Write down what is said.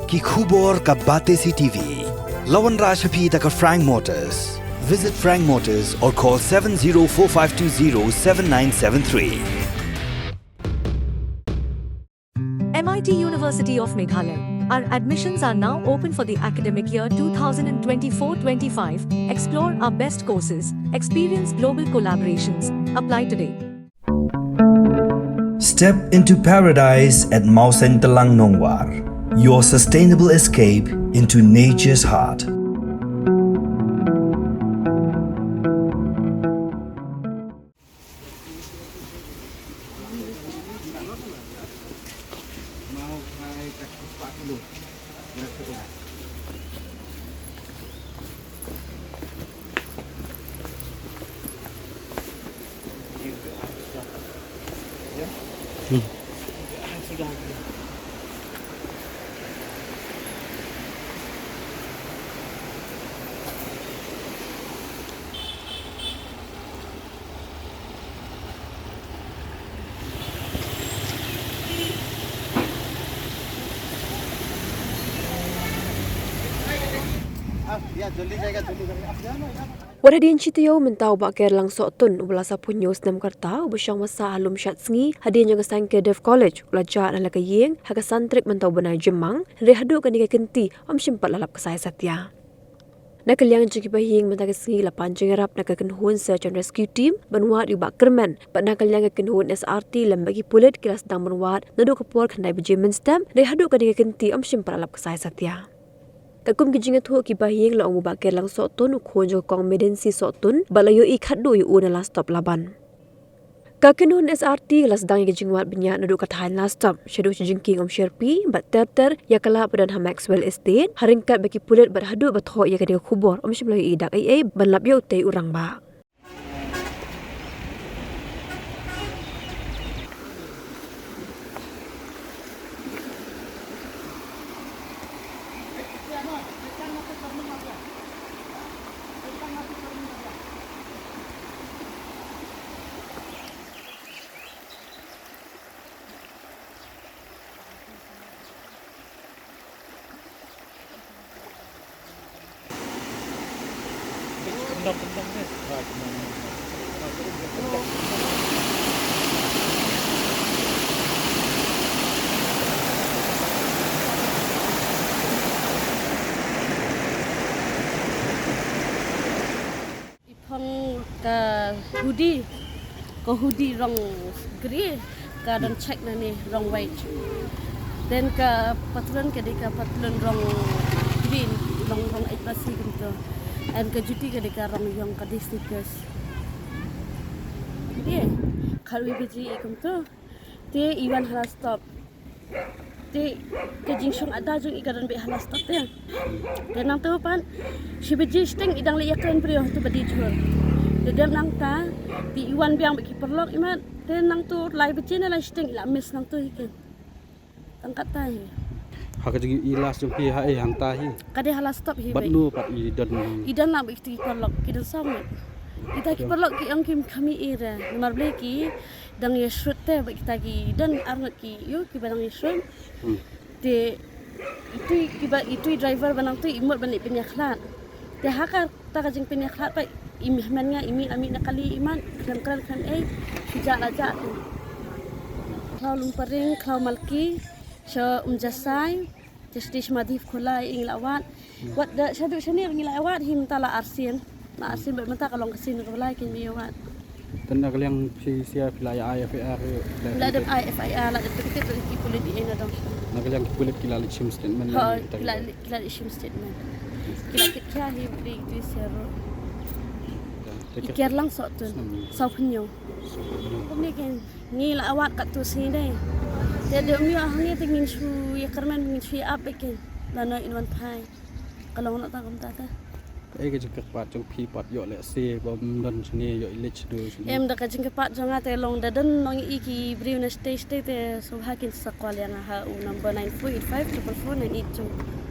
ki khubor ka bate CTV. Lawan Rashaphi taka Frank Motors. Visit Frank Motors or call 7045207973. MIT University of Meghalaya. Our admissions are now open for the academic year 2024-25. Explore our best courses, experience global collaborations. Apply today. Step into paradise at Mausen Telang Nongwar, your sustainable escape into nature's heart. Wadhadin Chitio mentau bak kerlang sotun ubala sapunyos nam karta ubusyang masa halum syat sengi hadin yang sang ke Dev College ulajar ala kayeng haga santrik mentau benai Jemang rehadu kan dikai kenti om simpat lalap kesaya satya. Nakaliang jiki bahing mentaka sengi lapan jengarap nak kenhun search and rescue team benwat ubak kerman pak nakaliang kenhun SRT lembagi pulit kila sedang benwat nadu kepor kandai bejemen stem rehadu kan dikai kenti om simpat lalap kesaya satya. Kakum kijinga thu ki bahing la ong bakir lang sotun ukhon jo kong medensi sotun balayo ikhat do yu una last stop laban. Kakinun SRT las dang kijingwat benya nadu kathain last stop shedu jingking om sherpi bat terter yakala padan ha Maxwell Estate haringkat bagi pulit berhadu batho ya kadek khubor om shiblayo idak ai banlap yo tei urang ba. Ipong ka hoodie rong grey ka dan check na ni rong white. Then ka patron rong green rong itlasi gitu. And ka juti ka rong yang ka stickers. Dia kalau biji gitu. Te iwan hala stop. Te ke jingsong ada jong ikaran be hala stop ya. Dan nang tu pan si biji sting idang liyakan priyo tu badi jur. Dedam nang ta di iwan biang bagi perlok imat dan nang tu lai biji na lai sting ila miss nang tu ikan. Tangkat tai. Hak jadi ilas jumpi hai hantahi. Kade hala stop hi. Badnu pat idan nak bagi perlok kita sama. Kita ki perlok ki ang kim kami ira. Nomor bleki dang ye shoot te bagi kita ki dan arnat ki yo ki badang ye shoot. Te itu driver banang tu imut balik penyakhlat. Te hakar ta kajing penyakhlat pa imihmannya imi ami nakali iman kran sejak lajak tu. Klau lumparing klau malki sha umjasai justice madhif khulai ingilawat wat da syadu syanir ingilawat him tala arsin na arsin bermenta kalau kesin khulai kin miwat tanda kalian sia filaya IFR la ada IFR la ada tiket ki kulit di ena dong na kalian kulit kila sim statement kila sim statement kila kitya hi bri tu sero ikir lang sotun sau penyo kami kan ngil awat kat tu sini deh jadi mi ahli tingin su ya kerman ngin su apa kan lana inwan pai kalau nak tahu tak cái chừng pat trong phi pat yo le se bom don chne yo ilech do em da ka ching pat jonga te long da dan nong iki briuna stage te so hakin sa kwal yang ha number 94854498